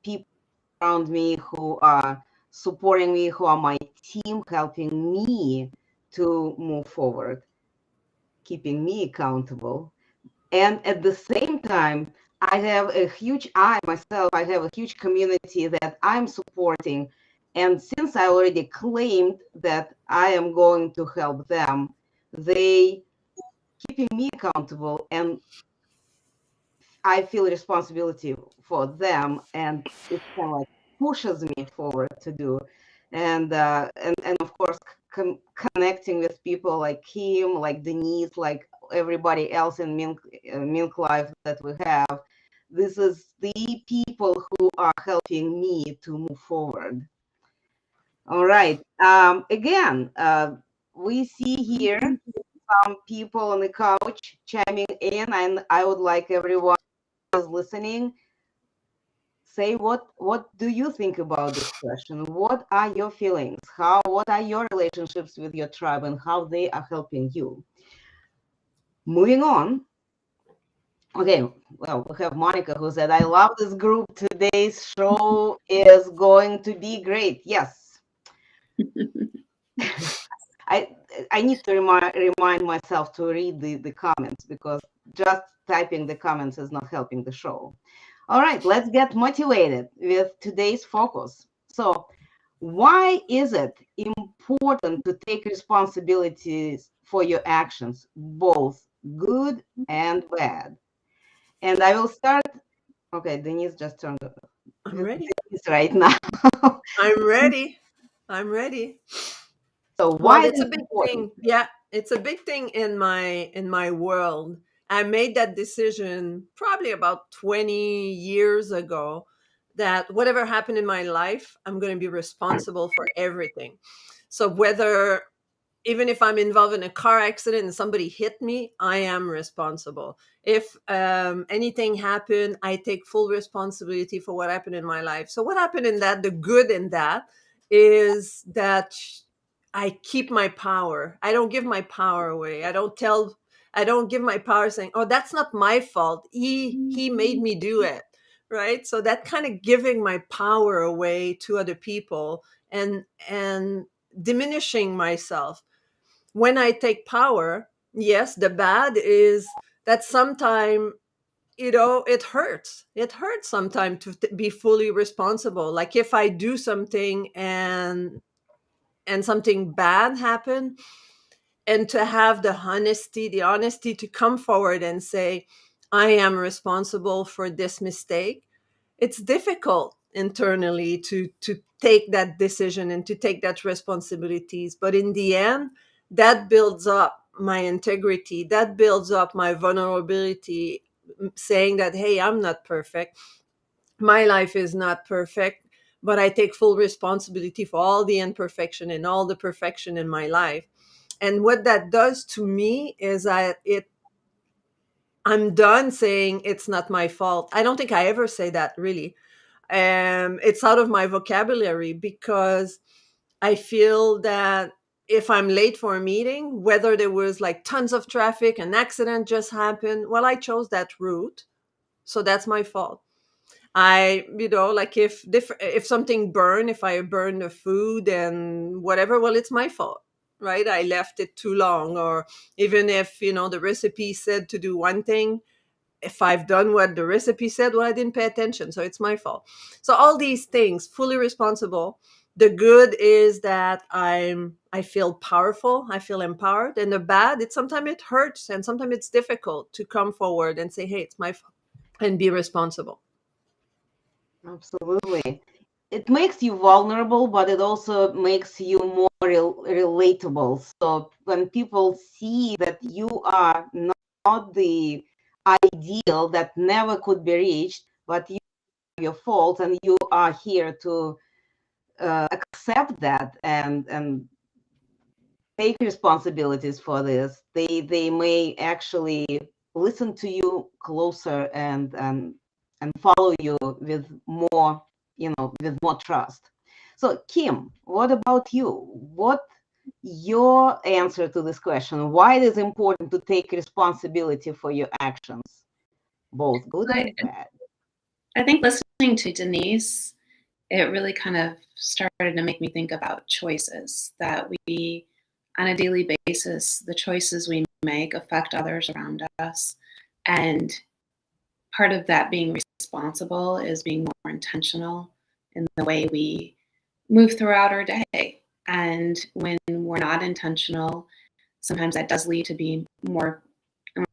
people around me who are supporting me, who are my team, helping me to move forward, keeping me accountable. And at the same time, I have a huge, I have a huge community that I'm supporting. And since I already claimed that I am going to help them, they keeping me accountable, and I feel responsibility for them, and it kind of like pushes me forward to do. And of course, connecting with people like Kim, like Denise, like everybody else in MinkLife that we have. This is the people who are helping me to move forward. All right. Again, we see here some people on the couch chiming in, and I would like everyone who's listening, say what do you think about this question? What are your feelings? What are your relationships with your tribe, and how they are helping you? Moving on. Okay, well, we have Monica who said, I love this group. Today's show is going to be great. Yes. I need to remind myself to read the comments, because just typing the comments is not helping the show. All right, let's get motivated with today's focus. So, why is it important to take responsibilities for your actions, both good and bad? And I will start. Okay, Denise just turned. I'm ready. Denise right now. I'm ready. I'm ready. So Well, why is it's a it big important? thing. Yeah, it's a big thing in my world. I made that decision probably about 20 years ago, that whatever happened in my life, I'm going to be responsible for everything. So whether, even if I'm involved in a car accident and somebody hit me, I am responsible. If anything happened, I take full responsibility for what happened in my life. So what happened in that, the good in that, is that I keep my power. I don't give my power away. I don't give my power saying, "Oh, that's not my fault. He made me do it." Right? So that kind of giving my power away to other people, and diminishing myself. When I take power, yes, the bad is that sometimes, it hurts. It hurts sometimes to be fully responsible. Like if I do something and something bad happen, and to have the honesty to come forward and say, I am responsible for this mistake. It's difficult internally to take that decision and to take that responsibilities, but in the end, that builds up my integrity, that builds up my vulnerability, saying that, hey, I'm not perfect, my life is not perfect, but I take full responsibility for all the imperfection and all the perfection in my life. And what that does to me is I'm done saying it's not my fault. I don't think I ever say that, really. It's out of my vocabulary, because I feel that if I'm late for a meeting, whether there was like tons of traffic, an accident just happened, well, I chose that route, so that's my fault. Like if something burned, if I burn the food and whatever, well, it's my fault, right? I left it too long. Or even if, the recipe said to do one thing, if I've done what the recipe said, well, I didn't pay attention, so it's my fault. So all these things, fully responsible. The good is that I feel powerful, I feel empowered. And the bad, sometimes it hurts, and sometimes it's difficult to come forward and say, hey, it's my fault, and be responsible. Absolutely. It makes you vulnerable, but it also makes you more relatable. So when people see that you are not the ideal that never could be reached, but you have your faults, and you are here to accept that and take responsibilities for this, they may actually listen to you closer and follow you with more, with more trust. So Kim, what about you? What your answer to this question? Why it is important to take responsibility for your actions, both good and bad? I think listening listening to Denise, it really kind of started to make me think about choices that we, on a daily basis, the choices we make affect others around us. And part of that being responsible is being more intentional in the way we move throughout our day. And when we're not intentional, sometimes that does lead to be more, I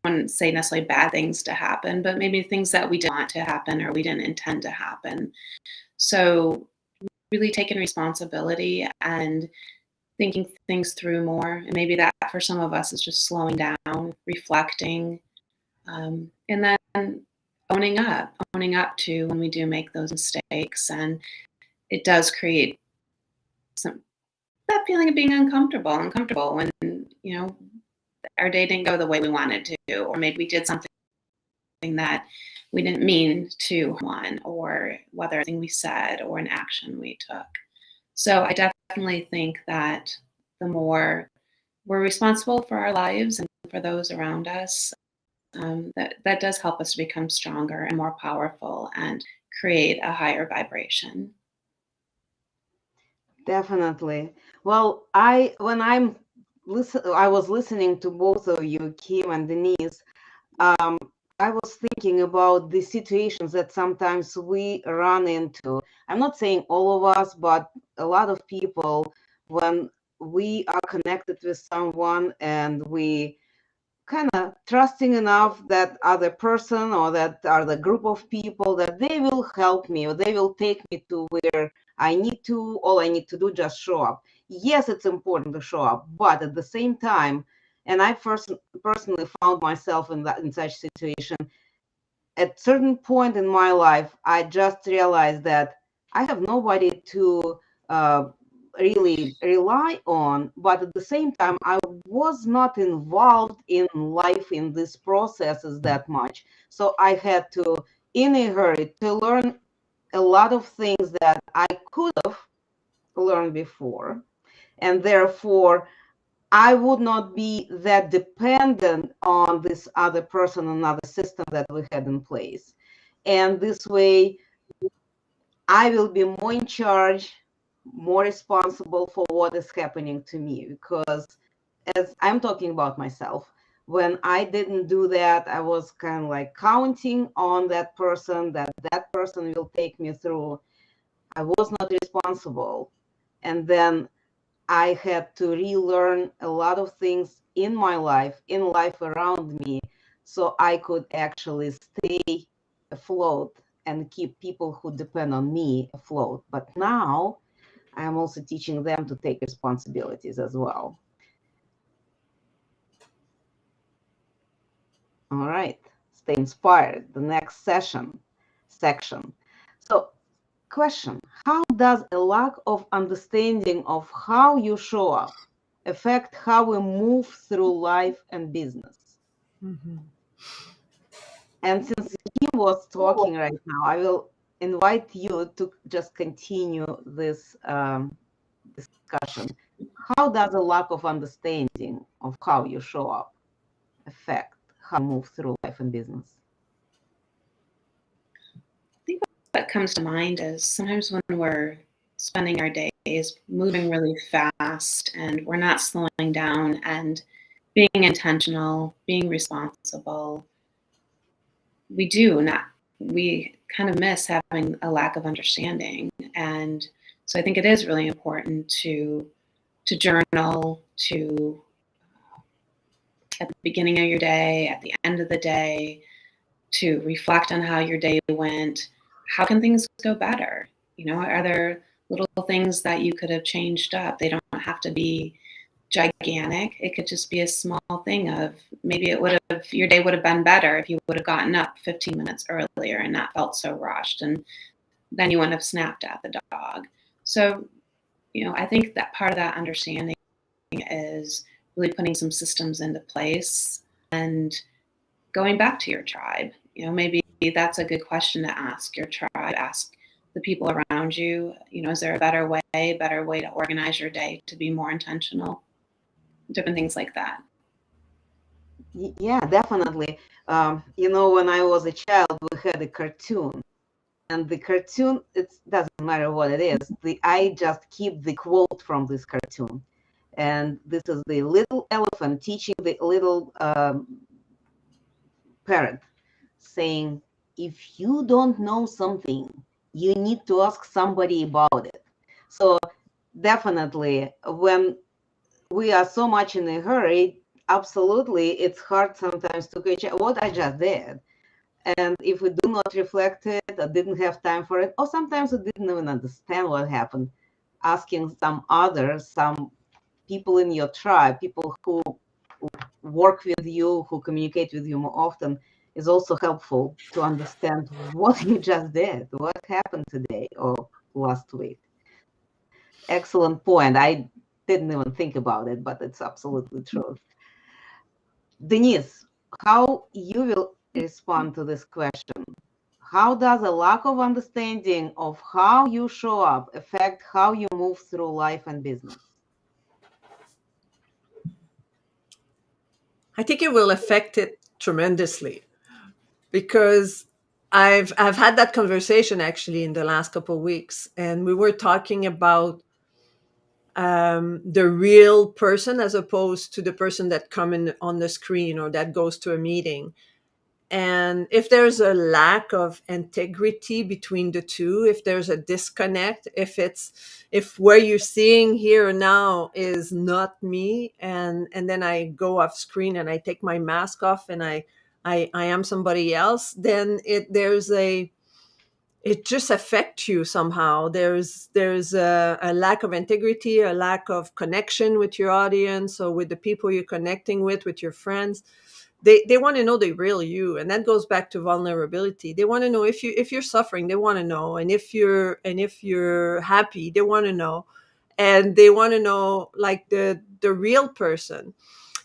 wouldn't say necessarily bad things to happen, but maybe things that we didn't want to happen or we didn't intend to happen. So really taking responsibility and thinking things through more. And maybe that for some of us is just slowing down, reflecting, and then owning up to when we do make those mistakes. And it does create that feeling of being uncomfortable when, our day didn't go the way we wanted to, or maybe we did something that we didn't mean to want, or whether anything we said or an action we took. So I definitely think that the more we're responsible for our lives and for those around us, that does help us to become stronger and more powerful and create a higher vibration. Definitely. Well, I was listening to both of you, Kim and Denise. I was thinking about the situations that sometimes we run into. I'm not saying all of us, but a lot of people, when we are connected with someone and we kind of trusting enough that other person or that other group of people that they will help me or they will take me to where I need to. All I need to do just show up. Yes, it's important to show up, but at the same time, and I personally found myself in such situation. At certain point in my life, I just realized that I have nobody to really rely on, but at the same time, I was not involved in life in these processes that much. So I had to, in a hurry, to learn a lot of things that I could have learned before. And therefore, I would not be that dependent on this other person, another system that we had in place. And this way, I will be more in charge, more responsible for what is happening to me. Because as I'm talking about myself, when I didn't do that, I was kind of like counting on that person, that that person will take me through. I was not responsible. And then I had to relearn a lot of things in my life, in life around me, so I could actually stay afloat and keep people who depend on me afloat. But now I'm also teaching them to take responsibilities as well. All right, stay inspired. The next section. So, question: how does a lack of understanding of how you show up affect how we move through life and business? Mm-hmm. And since Kim was talking right now, I will invite you to just continue this discussion. How does a lack of understanding of how you show up affect how you move through life and business? I think what comes to mind is sometimes when we're spending our days moving really fast and we're not slowing down and being intentional, being responsible, we kind of miss having a lack of understanding. And so I think it is really important to journal, to at the beginning of your day, at the end of the day, to reflect on how your day went. How can things go better? Are there little things that you could have changed up? They don't have to be gigantic. It could just be a small thing of maybe your day would have been better if you would have gotten up 15 minutes earlier and not felt so rushed, and then you wouldn't have snapped at the dog. So, I think that part of that understanding is really putting some systems into place and going back to your tribe. Maybe that's a good question to ask your tribe, ask the people around you, is there a better way to organize your day to be more intentional? Different things like that. Yeah, definitely. When I was a child, we had a cartoon And the cartoon, it doesn't matter what it is. I just keep the quote from this cartoon. And this is the little elephant teaching the little parrot, saying, if you don't know something, you need to ask somebody about it. So definitely, when we are so much in a hurry, absolutely, it's hard sometimes to catch what I just did. And if we do not reflect it, or didn't have time for it, or sometimes we didn't even understand what happened, asking some people in your tribe, people who work with you, who communicate with you more often, is also helpful to understand what you just did, what happened today or last week. Excellent point. I didn't even think about it, but it's absolutely true. Denise, how you will respond to this question? How does a lack of understanding of how you show up affect how you move through life and business? I think it will affect it tremendously, because I've had that conversation actually in the last couple of weeks, and we were talking about the real person as opposed to the person that come in on the screen or that goes to a meeting. And if there's a lack of integrity between the two, if there's a disconnect, if where you're seeing here now is not me, and then I go off screen and I take my mask off and I am somebody else, then it just affects you somehow. There's a lack of integrity, a lack of connection with your audience or with the people you're connecting with your friends. They want to know the real you, and that goes back to vulnerability. They want to know if you're suffering. They want to know, and if you're happy, they want to know, and they want to know like the real person.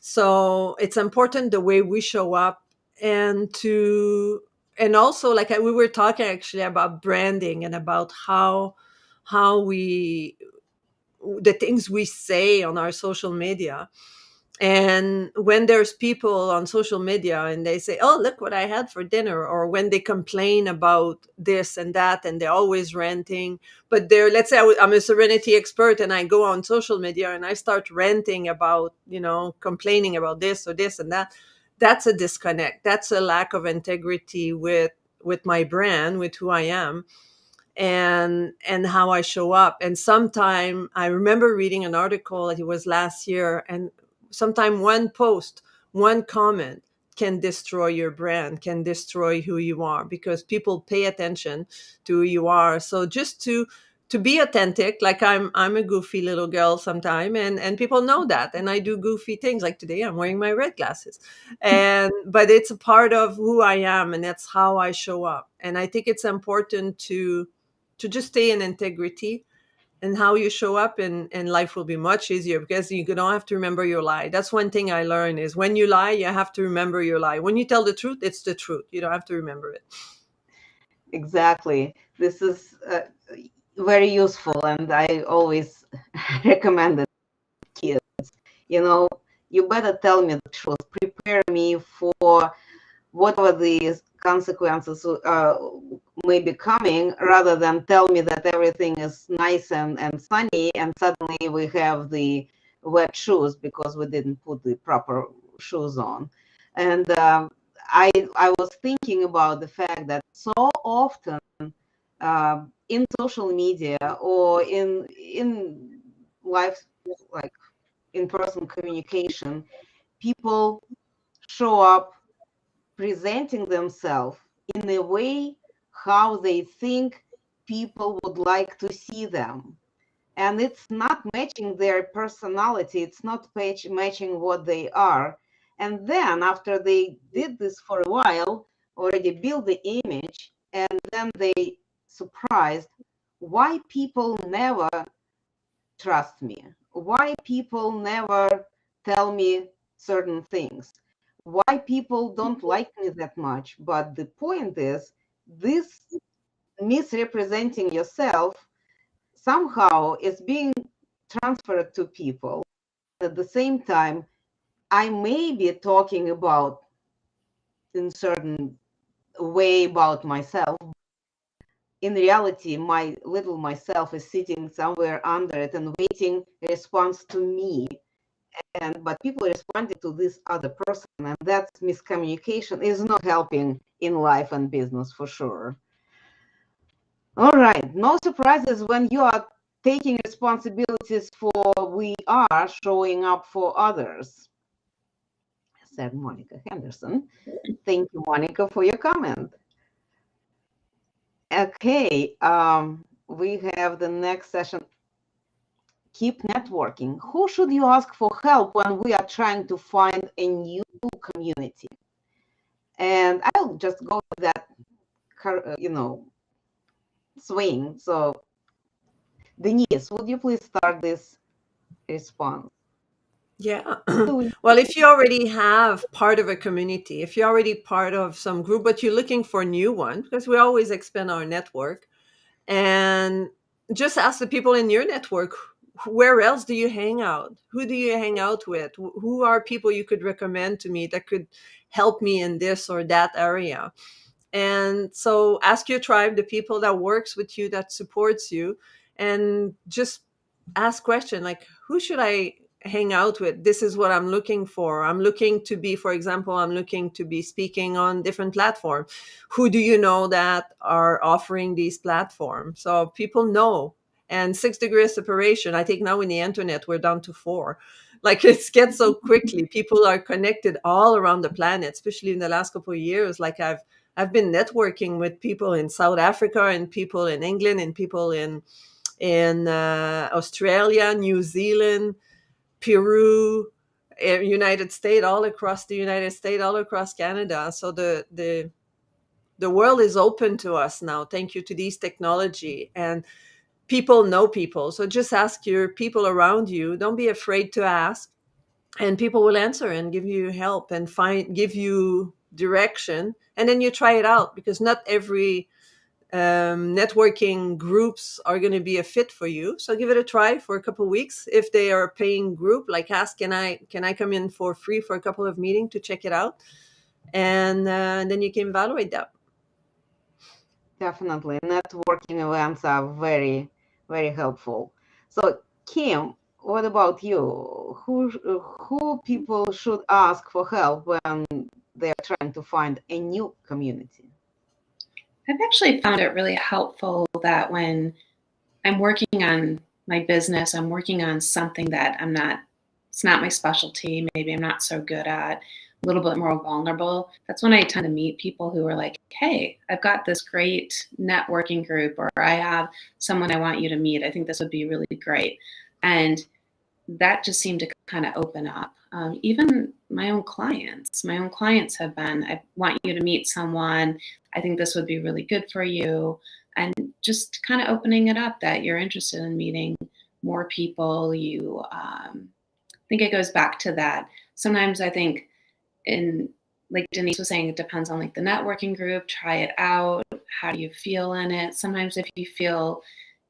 So it's important the way we show up, and also like we were talking actually about branding and about how we the things we say on our social media. And when there's people on social media and they say, oh, look what I had for dinner, or when they complain about this and that, and they're always ranting, but let's say I'm a serenity expert and I go on social media and I start ranting about, complaining about this or this and that. That's a disconnect. That's a lack of integrity with my brand, with who I am, and how I show up. And sometime I remember reading an article, it was last year, and sometime one post, one comment can destroy your brand, can destroy who you are, because people pay attention to who you are. So just to be authentic, like I'm a goofy little girl sometime, and people know that, and I do goofy things. Like today I'm wearing my red glasses, but it's a part of who I am, and that's how I show up. And I think it's important to just stay in integrity, and how you show up, and life will be much easier, because you don't have to remember your lie. That's one thing I learned, is when you lie, you have to remember your lie. When you tell the truth, it's the truth. You don't have to remember it. Exactly. This is very useful, and I always recommend it to kids. You better tell me the truth. Prepare me for whatever the consequences may be coming, rather than tell me that everything is nice and sunny, and suddenly we have the wet shoes because we didn't put the proper shoes on. And I was thinking about the fact that so often in social media or in life, like in-person communication, people show up presenting themselves in a way how they think people would like to see them. And it's not matching their personality, it's not matching what they are. And then after they did this for a while, already build the image, and then they surprised why people never trust me, why people never tell me certain things, why people don't like me that much. But the point is, this misrepresenting yourself somehow is being transferred to people. At the same time, I may be talking about in certain way about myself. in reality, my little myself is sitting somewhere under it and waiting a response to me. But people responding to this other person, and that miscommunication is not helping in life and business for sure. All right, no surprises when you are taking responsibilities for we are showing up for others, said Monica Henderson. Thank you, Monica, for your comment. Okay, we have the next session. Keep networking. Who should you ask for help when we are trying to find a new community? And I'll just go with that, swing. So, Denise, would you please start this response? Yeah. Well, if you already have part of a community, if you're already part of some group, but you're looking for a new one, because we always expand our network, and just ask the people in your network, where else do you hang out? Who do you hang out with? Who are people you could recommend to me that could help me in this or that area? And so ask your tribe, the people that works with you, that supports you, and just ask question like, who should I hang out with? This is what I'm looking for. I'm looking to be, for example, I'm looking to be speaking on different platforms. Who do you know that are offering these platforms? So people know. And 6 degrees separation, I think now in the internet, we're down to 4. Like it gets so quickly. People are connected all around the planet, especially in the last couple of years. Like I've been networking with people in South Africa and people in England and people in Australia, New Zealand, Peru, United States, all across the United States, all across Canada. So the world is open to us now, thank you to these technology, and people know people. So just ask your people around you. Don't be afraid to ask, and people will answer and give you help and give you direction. And then you try it out, because not every networking groups are going to be a fit for you. So give it a try for a couple of weeks. If they are a paying group, like ask, can I come in for free for a couple of meetings to check it out? And then you can evaluate that. Definitely. Networking events are very, very helpful. So, Kim, what about you? Who people should ask for help when they're trying to find a new community? I've actually found it really helpful that when I'm working on my business, I'm working on something that it's not my specialty, maybe I'm not so good at, a little bit more vulnerable. That's when I tend to meet people who are like, hey, I've got this great networking group, or I have someone I want you to meet. I think this would be really great. And that just seemed to kind of open up. Even my own clients have been, I want you to meet someone. I think this would be really good for you. And just kind of opening it up that you're interested in meeting more people. I think it goes back to that. Sometimes I think, like Denise was saying, it depends on like the networking group. Try it out. How do you feel in it? Sometimes if you feel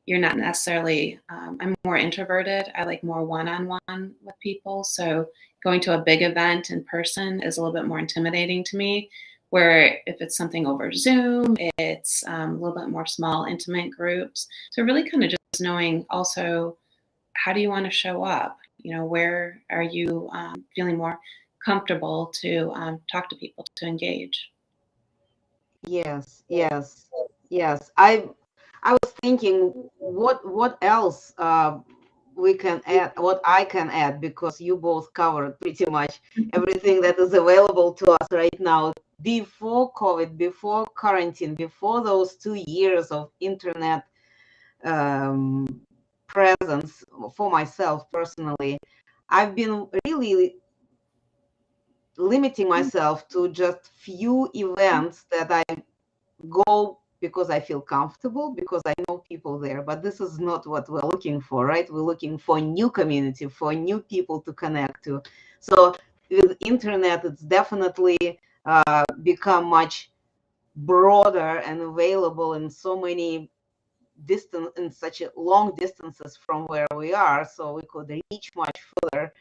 you're not necessarily, I'm more introverted. I like more one-on-one with people. So going to a big event in person is a little bit more intimidating to me, where if it's something over Zoom, it's a little bit more small, intimate groups. So really kind of just knowing also, how do you want to show up? Where are you feeling more comfortable to talk to people, to engage? Yes. I was thinking, what else we can add, what I can add, because you both covered pretty much everything that is available to us right now. Before COVID, before quarantine, before those 2 years of internet presence for myself personally, I've been really limiting myself to just few events that I go because I feel comfortable, because I know people there. But this is not what we're looking for, right? We're looking for a new community, for new people to connect to. So with internet, it's definitely become much broader and available in so many in such a long distances from where we are, so we could reach much further.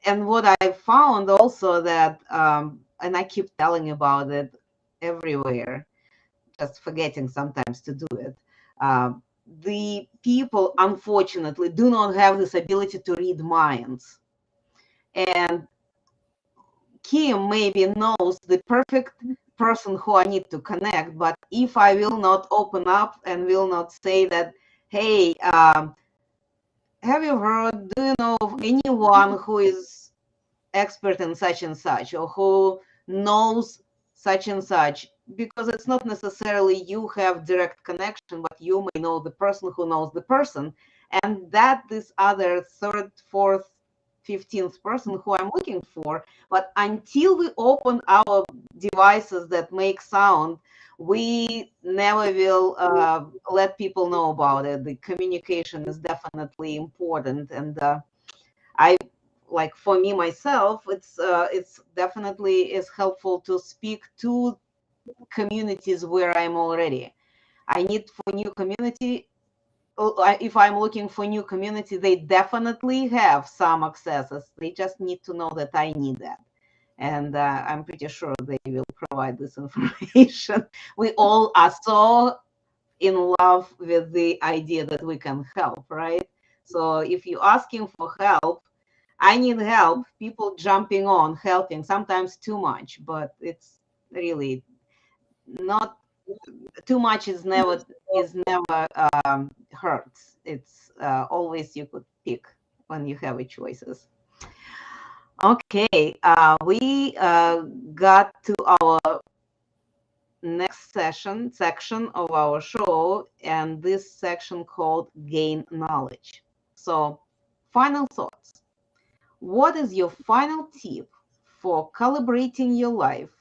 And what I found also that, and I keep telling about it everywhere, just forgetting sometimes to do it. The people, unfortunately, do not have this ability to read minds. And Kim maybe knows the perfect person who I need to connect, but if I will not open up and will not say that, hey, have you heard, do you know of anyone who is expert in such and such, or who knows such and such? Because it's not necessarily you have direct connection, but you may know the person who knows the person, and that this other third, fourth, 15th person who I'm looking for. But until we open our devices that make sound, we never will let people know about it. The communication is definitely important, and I, like, for me myself, it's definitely is helpful to speak to communities where I'm already. I need for new community. If I'm looking for new community, they definitely have some accesses. They just need to know that I need that. And I'm pretty sure they will provide this information. We all are so in love with the idea that we can help, right? So if you're asking for help, I need help, people jumping on, helping, sometimes too much, but it's really not too much is never hurts. It's always you could pick when you have a choices. Okay, we got to our next section of our show, and this section called Gain Knowledge. So, final thoughts. What is your final tip for calibrating your life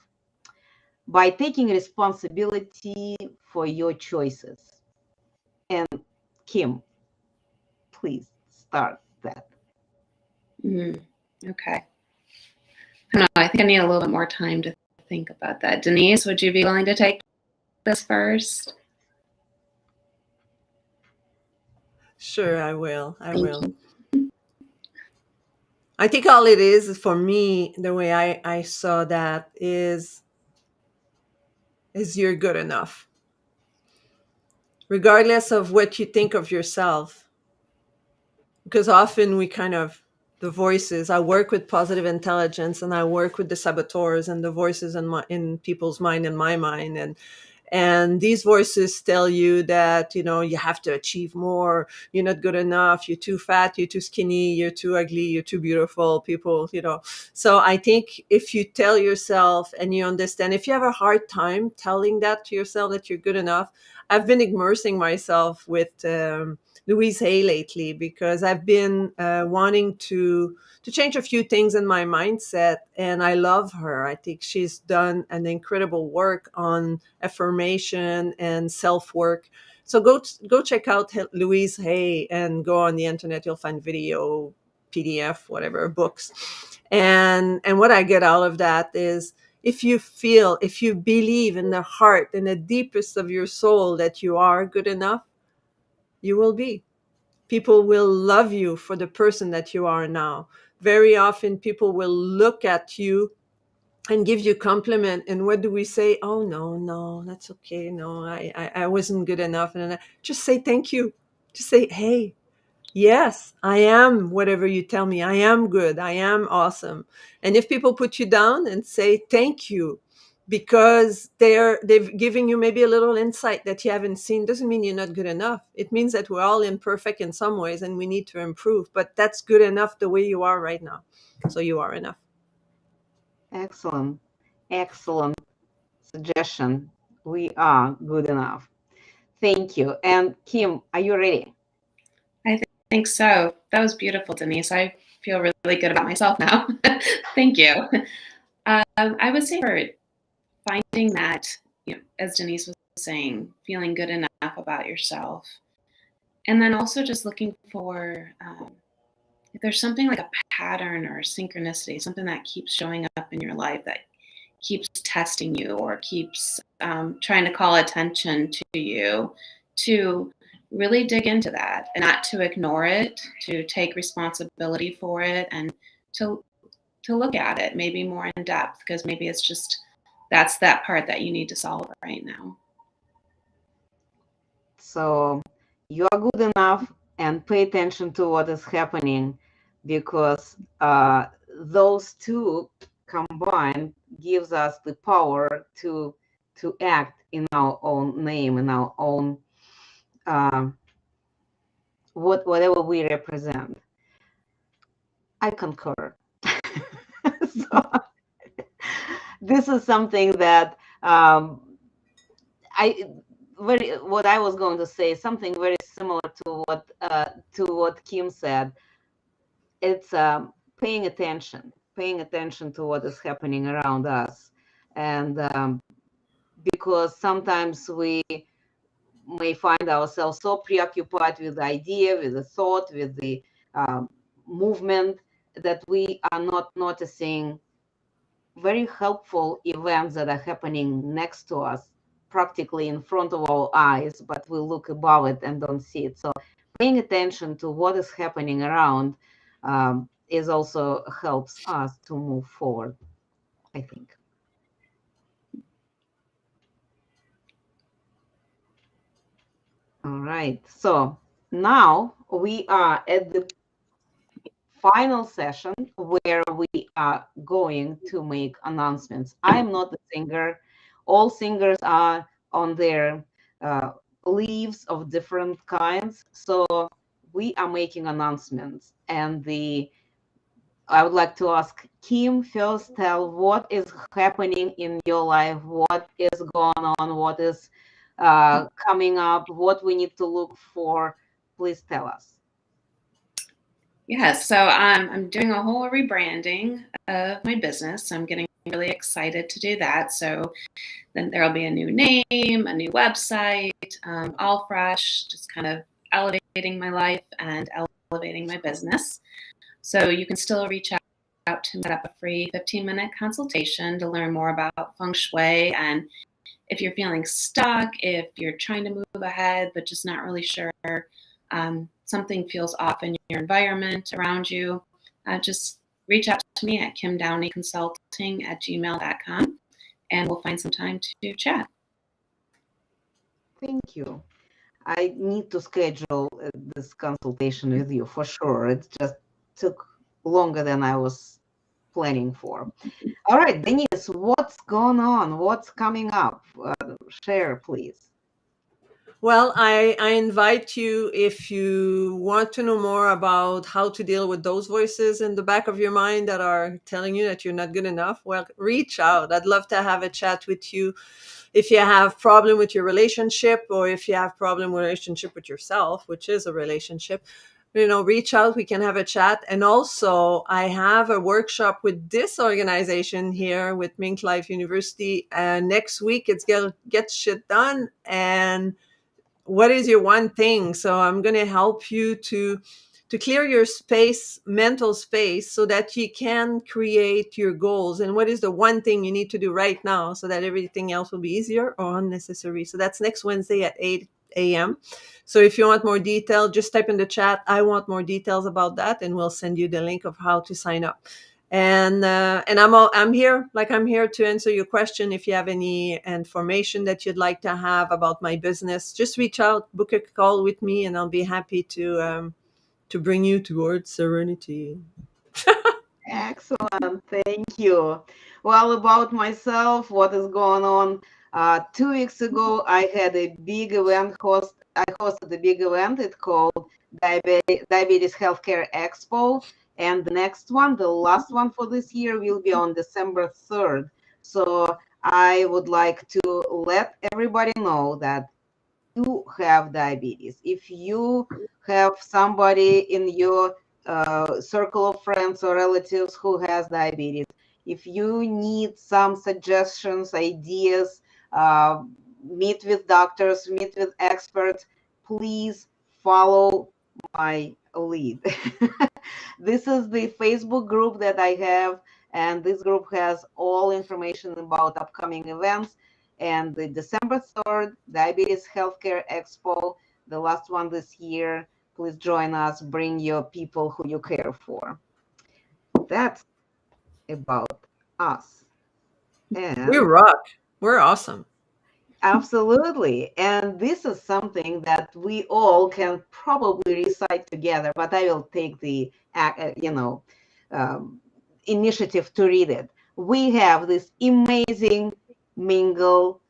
by taking responsibility for your choices? And Kim, please start that. Okay. I don't know. I think I need a little bit more time to think about that. Denise, would you be willing to take this first? Sure, I will. I Thank will. you. I think all it is for me, the way I saw that is you're good enough. Regardless of what you think of yourself. Because often we kind of, the voices, I work with positive intelligence, and I work with the saboteurs and the voices in people's mind and my mind. And these voices tell you that, you have to achieve more. You're not good enough. You're too fat. You're too skinny. You're too ugly. You're too beautiful. People. So I think if you tell yourself and you understand, if you have a hard time telling that to yourself that you're good enough, I've been immersing myself with Louise Hay lately, because I've been wanting to change a few things in my mindset, and I love her. I think she's done an incredible work on affirmation and self-work. So go check out Louise Hay, and go on the internet. You'll find video, PDF, whatever, books. And what I get out of that is, if you believe in the heart, in the deepest of your soul, that you are good enough, you will be. People will love you for the person that you are now. Very often people will look at you and give you compliment. And what do we say? Oh, no, that's okay. No, I wasn't good enough. And just say thank you. Just say, hey, yes, I am whatever you tell me. I am good. I am awesome. And if people put you down, and say thank you, because they've given you maybe a little insight that you haven't seen, doesn't mean you're not good enough. It means that we're all imperfect in some ways, and we need to improve. But that's good enough the way you are right now. So you are enough. Excellent suggestion. We are good enough. Thank you. And Kim, are you ready? I think so. That was beautiful, Denise. I feel really good about myself now. Thank you. I would say for finding that, as Denise was saying, feeling good enough about yourself. And then also just looking for if there's something like a pattern or a synchronicity, something that keeps showing up in your life that keeps testing you, or keeps trying to call attention to you, to really dig into that, and not to ignore it, to take responsibility for it, and to look at it maybe more in depth, because maybe it's just that's that part that you need to solve right now. So you are good enough, and pay attention to what is happening, because those two combined gives us the power to act in our own name, in our own whatever we represent. I concur. So this is something that what I was going to say, something very similar to what Kim said. It's paying attention to what is happening around us, and because sometimes we may find ourselves so preoccupied with the idea, with the thought, with the movement, that we are not noticing very helpful events that are happening next to us, practically in front of our eyes, but we look above it and don't see it. So paying attention to what is happening around is also helps us to move forward, I think. All right, so now we are at the final session where we are going to make announcements. I'm not a singer. All singers are on their leaves of different kinds. So we are making announcements. And I would like to ask Kim first, tell what is happening in your life, what is going on, what is coming up, what we need to look for. Please tell us. Yeah, so I'm doing a whole rebranding of my business. I'm getting really excited to do that. So then there'll be a new name, a new website, all fresh, just kind of elevating my life and elevating my business. So you can still reach out to set up a free 15-minute consultation to learn more about feng shui. And if you're feeling stuck, if you're trying to move ahead but just not really sure, something feels off in your environment around you, just reach out to me at kimdowneyconsulting@gmail.com, and we'll find some time to chat. Thank you. I need to schedule this consultation with you for sure. It just took longer than I was planning for. All right, Denise, what's going on? What's coming up? Share, please. Well, I invite you, if you want to know more about how to deal with those voices in the back of your mind that are telling you that you're not good enough, well, reach out. I'd love to have a chat with you. If you have problem with your relationship, or if you have problem with relationship with yourself, which is a relationship, reach out. We can have a chat. And also, I have a workshop with this organization here with MinkLife University. And next week, it's Get Shit Done. And what is your one thing? So I'm going to help you to clear your mental space, so that you can create your goals. And what is the one thing you need to do right now, so that everything else will be easier or unnecessary? So that's next Wednesday at 8 a.m. So if you want more detail, just type in the chat, I want more details about that, and we'll send you the link of how to sign up. And I'm here to answer your question. If you have any information that you'd like to have about my business, just reach out, book a call with me, and I'll be happy to bring you towards serenity. Excellent, thank you. Well, about myself, what is going on? 2 weeks ago, I had a big event. I hosted a big event. It's called Diabetes Healthcare Expo. And the next one, the last one for this year, will be on December 3rd. So I would like to let everybody know that you have diabetes. If you have somebody in your circle of friends or relatives who has diabetes, if you need some suggestions, ideas, meet with doctors, meet with experts, please follow my lead. This is the Facebook group that I have, and this group has all information about upcoming events. And the December 3rd, Diabetes Healthcare Expo, the last one this year. Please join us. Bring your people who you care for. That's about us. And we rock. We're awesome. Absolutely. And this is something that we all can probably recite together, but I will take the, um, initiative to read it. We have this amazing Mingle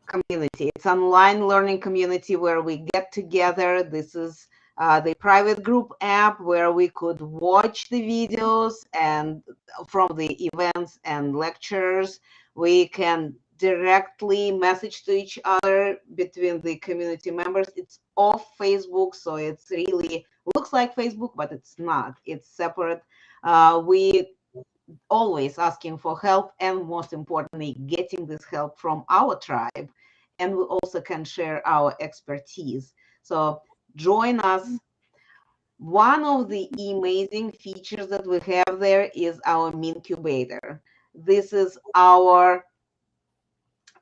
community. It's an online learning community where we get together. This is the private group app where we could watch the videos and from the events and lectures. We can directly message to each other between the community members. It's off Facebook, so it's really looks like Facebook, but it's not. It's separate. We always asking for help, and most importantly, getting this help from our tribe. And we also can share our expertise. So join us. One of the amazing features that we have there is our Mincubator. This is our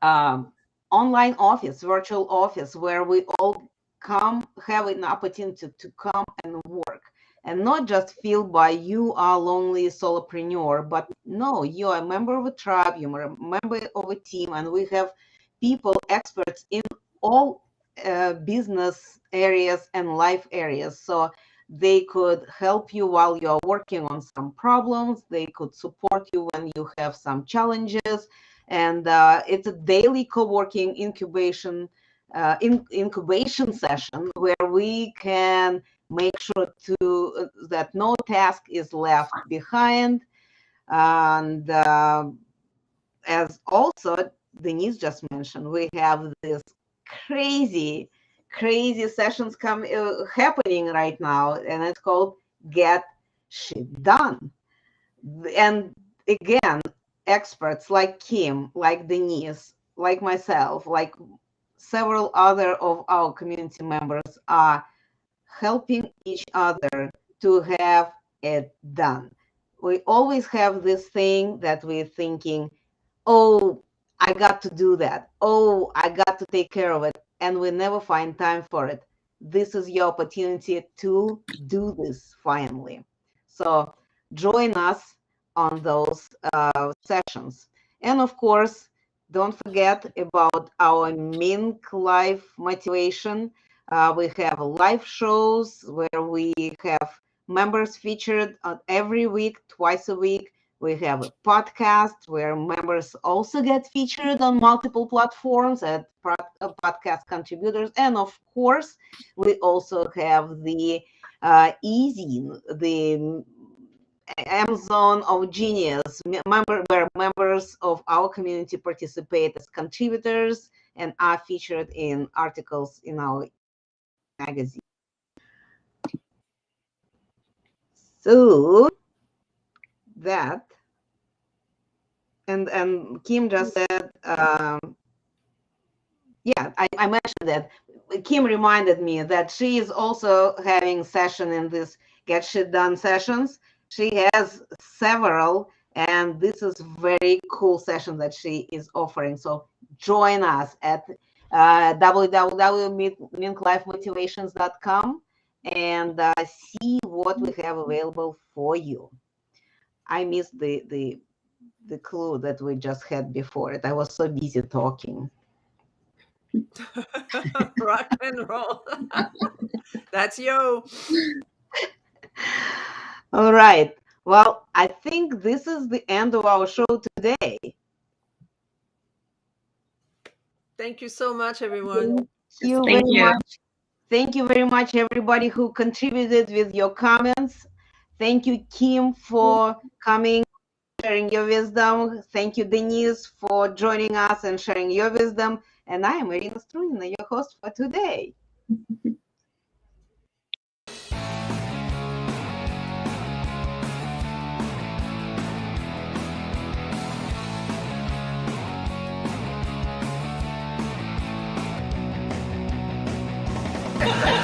online office, virtual office, where we all come, have an opportunity to come and work, and not just feel by you are lonely solopreneur, but no, you are a member of a tribe, you're a member of a team, and we have people, experts in all business areas and life areas. So they could help you while you're working on some problems. They could support you when you have some challenges. And it's a daily co-working incubation session where we can make sure that no task is left behind. And as also Denise just mentioned, we have this crazy sessions happening right now, and it's called Get Shit Done. And again, experts like Kim, like Denise, like myself, like several other of our community members are helping each other to have it done. We always have this thing that we're thinking, oh, I got to do that. Oh, I got to take care of it. And we never find time for it. This is your opportunity to do this finally. So join us on those sessions. And of course, don't forget about our MinkLife motivation. We have live shows where we have members featured every week, twice a week. We have a podcast where members also get featured on multiple platforms as podcast contributors. And of course, we also have the the Amazon of Genius, where members of our community participate as contributors and are featured in articles in our magazine. So that, and Kim just said, yeah, I mentioned that. Kim reminded me that she is also having session in this Get Shit Done sessions. She has several, and this is very cool session that she is offering. So join us at www.minklifemotivations.com and see what we have available for you. I missed the clue that we just had before it. I was so busy talking. Rock and roll. That's you. All right. Well, I think this is the end of our show today. Thank you so much, everyone. Thank you. Thank you very much, everybody who contributed with your comments. Thank you, Kim, for coming, sharing your wisdom. Thank you, Denise, for joining us and sharing your wisdom. And I am Irina Strunina, your host for today.